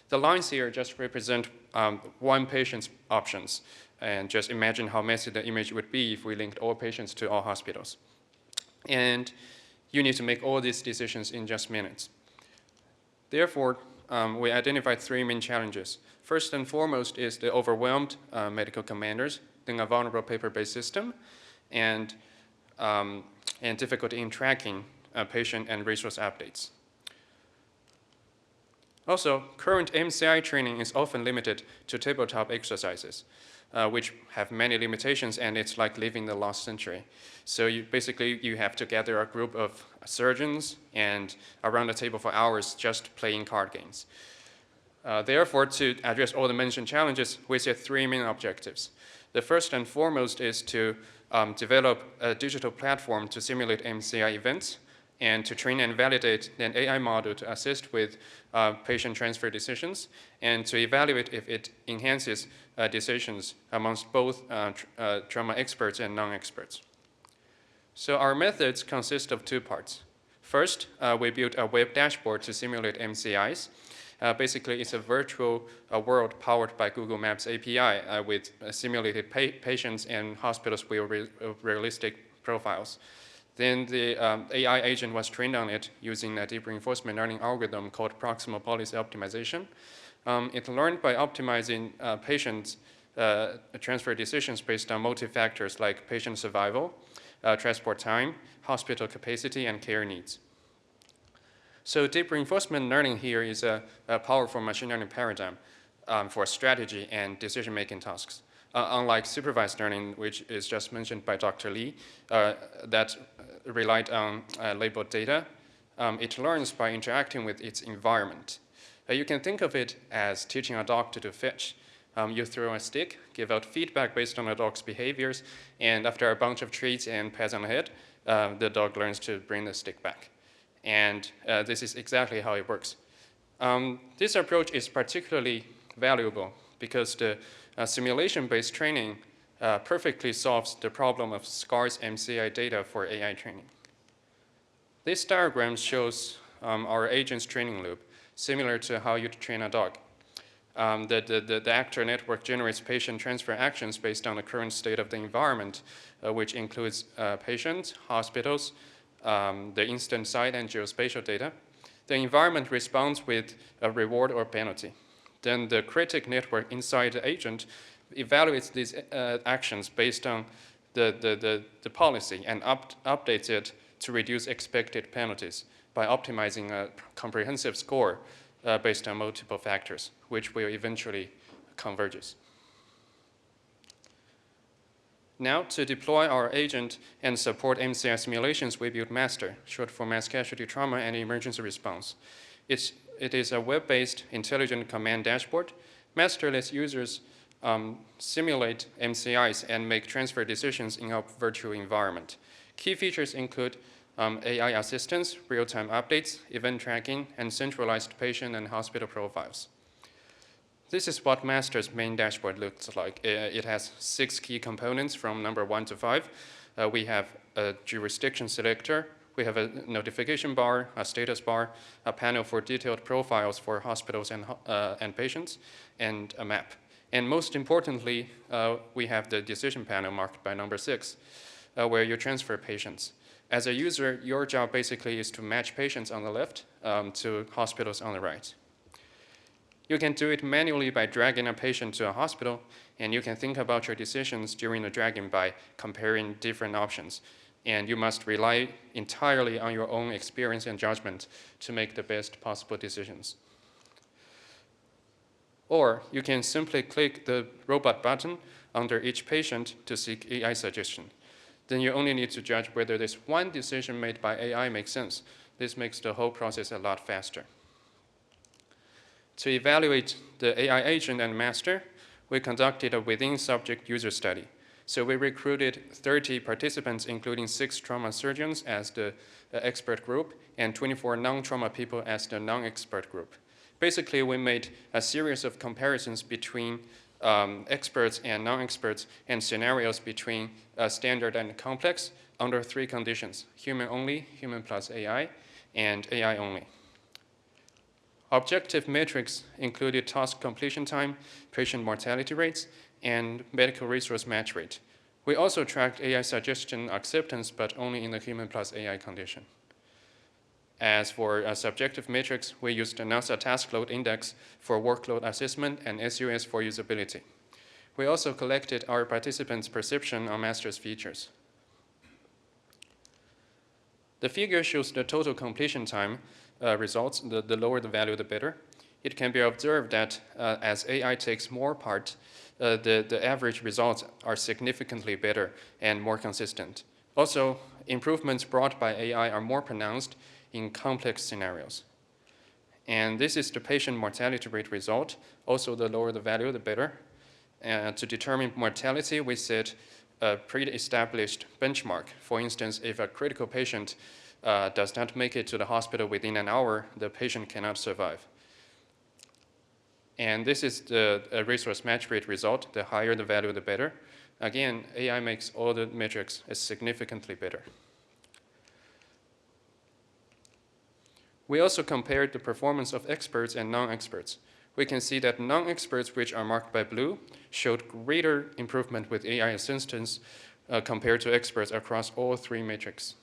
The lines here just represent one patient's options, and just imagine how messy the image would be if we linked all patients to all hospitals. And you need to make all these decisions in just minutes. Therefore, we identified 3 main challenges. First and foremost is the overwhelmed medical commanders, then a vulnerable paper-based system, and difficulty in tracking patient and resource updates. Also, current MCI training is often limited to tabletop exercises, which have many limitations, and it's like living the last century. So basically you have to gather a group of surgeons and around the table for hours just playing card games. Therefore, to address all the mentioned challenges, we set 3 main objectives. The first and foremost is to develop a digital platform to simulate MCI events and to train and validate an AI model to assist with patient transfer decisions and to evaluate if it enhances decisions amongst both trauma experts and non-experts. So our methods consist of 2 parts. First, we built a web dashboard to simulate MCIs. Basically, it's a virtual world powered by Google Maps API with simulated patients and hospitals with realistic profiles. Then the AI agent was trained on it using a deep reinforcement learning algorithm called proximal policy optimization. It learned by optimizing patients' transfer decisions based on multi-factors like patient survival, transport time, hospital capacity, and care needs. So deep reinforcement learning here is a powerful machine learning paradigm for strategy and decision-making tasks. Unlike supervised learning, which is just mentioned by Dr. Lee, that relied on labeled data, it learns by interacting with its environment. You can think of it as teaching a dog to do fetch. You throw a stick, give out feedback based on a dog's behaviors, and after a bunch of treats and pats on the head, the dog learns to bring the stick back. And this is exactly how it works. This approach is particularly valuable because the simulation-based training perfectly solves the problem of scarce MCI data for AI training. This diagram shows our agent's training loop, similar to how you'd train a dog. The actor network generates patient transfer actions based on the current state of the environment, which includes patients, hospitals, the instance site, and geospatial data. The environment responds with a reward or penalty. Then the critic network inside the agent evaluates these actions based on the policy and updates it to reduce expected penalties by optimizing a comprehensive score based on multiple factors, which will eventually converges. Now, to deploy our agent and support MCI simulations, we built MASTER, short for Mass Casualty Trauma and Emergency Response. It is a web-based intelligent command dashboard. MASTER lets users simulate MCIs and make transfer decisions in a virtual environment. Key features include AI assistance, real-time updates, event tracking, and centralized patient and hospital profiles. This is what MASTER's main dashboard looks like. It has 6 key components from number 1 to 5. We have a jurisdiction selector, we have a notification bar, a status bar, a panel for detailed profiles for hospitals and patients, and a map. And most importantly, we have the decision panel marked by number 6, where you transfer patients. As a user, your job basically is to match patients on the left to hospitals on the right. You can do it manually by dragging a patient to a hospital, and you can think about your decisions during the dragging by comparing different options. and you must rely entirely on your own experience and judgment to make the best possible decisions. Or you can simply click the robot button under each patient to seek AI suggestion. Then you only need to judge whether this one decision made by AI makes sense. This makes the whole process a lot faster. To evaluate the AI agent and master, we conducted a within-subject user study. So we recruited 30 participants, including 6 trauma surgeons as the expert group and 24 non-trauma people as the non-expert group. Basically, we made a series of comparisons between experts and non-experts and scenarios between standard and complex under 3 conditions: human only, human plus AI, and AI only. Objective metrics included task completion time, patient mortality rates, and medical resource match rate. We also tracked AI suggestion acceptance, but only in the human plus AI condition. As for subjective metrics, we used the NASA task load index for workload assessment and SUS for usability. We also collected our participants' perception on master's features. The figure shows the total completion time results. The lower the value, the better. It can be observed that as AI takes more part, the average results are significantly better and more consistent. Also, improvements brought by AI are more pronounced in complex scenarios. And this is the patient mortality rate result. Also, the lower the value, the better. To determine mortality, we set a pre-established benchmark. For instance, if a critical patient does not make it to the hospital within an hour, the patient cannot survive. And this is the resource match rate result. The higher the value, the better. Again, AI makes all the metrics significantly better. We also compared the performance of experts and non-experts. We can see that non-experts, which are marked by blue, showed greater improvement with AI assistance compared to experts across all 3 metrics.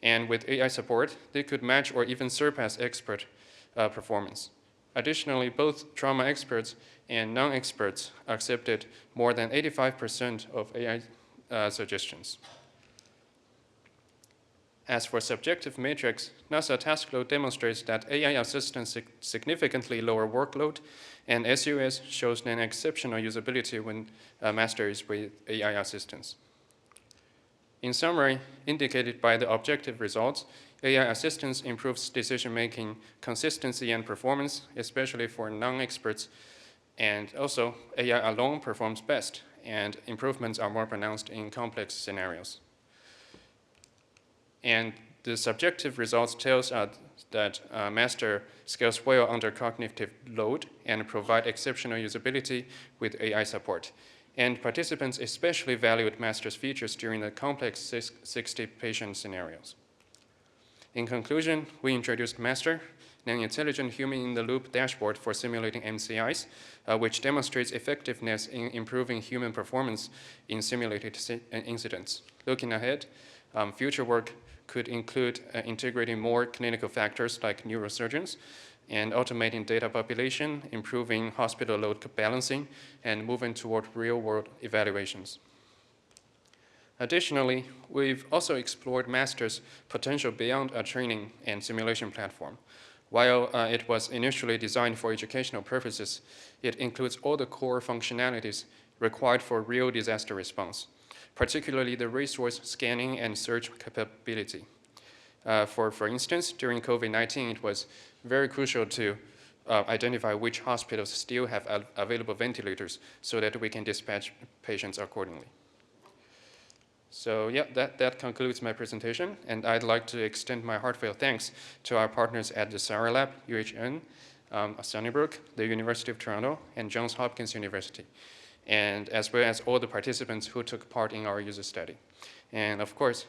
And with AI support, they could match or even surpass expert performance. Additionally, both trauma experts and non-experts accepted more than 85% of AI suggestions. As for subjective metrics, NASA task load demonstrates that AI assistance significantly lower workload, and SUS shows an exceptional usability when master is with AI assistance. In summary, indicated by the objective results, AI assistance improves decision-making consistency and performance, especially for non-experts, and also AI alone performs best, and improvements are more pronounced in complex scenarios. And the subjective results tells us that master scales well under cognitive load and provide exceptional usability with AI support. And participants especially valued master's features during the complex 60-patient scenarios. In conclusion, we introduced Master, an intelligent human-in-the-loop dashboard for simulating MCIs, which demonstrates effectiveness in improving human performance in simulated incidents. Looking ahead, future work could include integrating more clinical factors like neurosurgeons and automating data population, improving hospital load balancing, and moving toward real-world evaluations. Additionally, we've also explored Master's potential beyond a training and simulation platform. While it was initially designed for educational purposes, it includes all the core functionalities required for real disaster response, particularly the resource scanning and search capability. For instance, during COVID-19, it was very crucial to identify which hospitals still have available ventilators so that we can dispatch patients accordingly. So yeah, that concludes my presentation, and I'd like to extend my heartfelt thanks to our partners at the Sarah Lab, UHN, Sunnybrook, the University of Toronto, and Johns Hopkins University, and as well as all the participants who took part in our user study. And of course,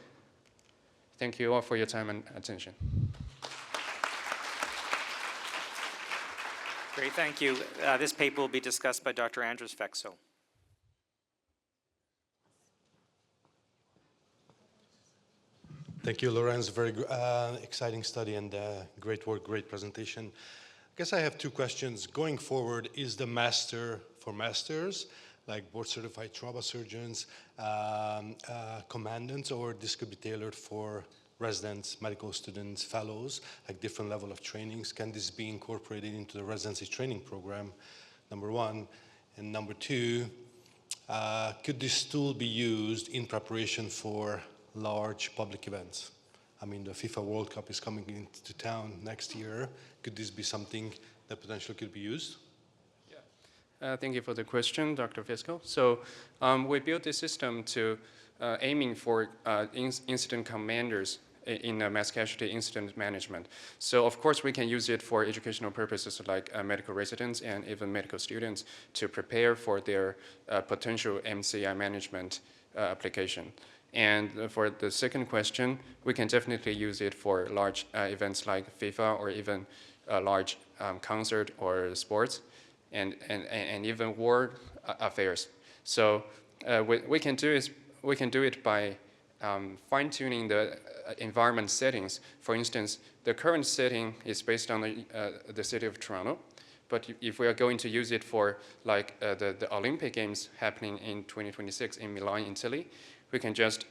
thank you all for your time and attention. Great, thank you. This paper will be discussed by Dr. Andres Fexo. Thank you, Lorenz. Very exciting study and great work, great presentation. I guess I have 2 questions. Going forward, is the master for masters like board-certified trauma surgeons, commandants, or this could be tailored for residents, medical students, fellows, like different level of trainings? Can this be incorporated into the residency training program, number one? And number two, could this tool be used in preparation for large public events? I mean, the FIFA World Cup is coming into town next year. Could this be something that potentially could be used? Thank you for the question, Dr. Fiscal. So we built this system to aiming for incident commanders in mass casualty incident management. So of course we can use it for educational purposes like medical residents and even medical students to prepare for their potential MCI management application. And for the second question, we can definitely use it for large events like FIFA or even large concert or sports and even war affairs. So we can do it by fine-tuning the environment settings. For instance, the current setting is based on the city of Toronto, but if we are going to use it for like the Olympic Games happening in 2026 in Milan, Italy, we can just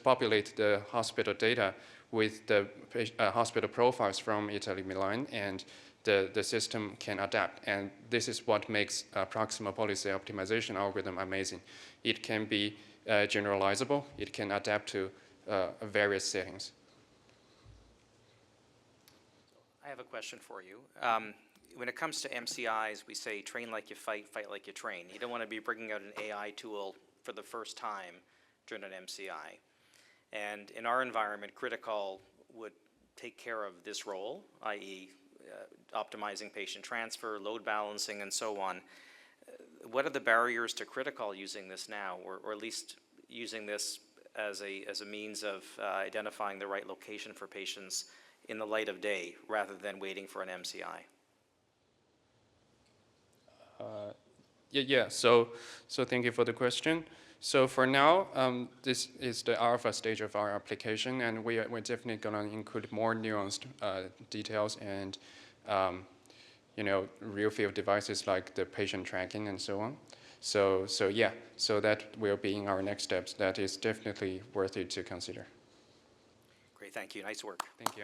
populate the hospital data with the hospital profiles from Italy, Milan, and the system can adapt. And this is what makes proximal policy optimization algorithm amazing. It can be generalizable. It can adapt to various settings. I have a question for you. When it comes to MCIs, we say train like you fight, fight like you train. You don't want to be bringing out an AI tool for the first time during an MCI. And in our environment, Critical would take care of this role, i.e. Optimizing patient transfer, load balancing, and so on. What are the barriers to Critical using this now, or at least using this as a means of identifying the right location for patients in the light of day, rather than waiting for an MCI? So thank you for the question. So for now, this is the alpha stage of our application, and we're definitely going to include more nuanced details and real field devices like the patient tracking and so on. So that will be in our next steps. That is definitely worth it to consider. Great, thank you. Nice work. Thank you.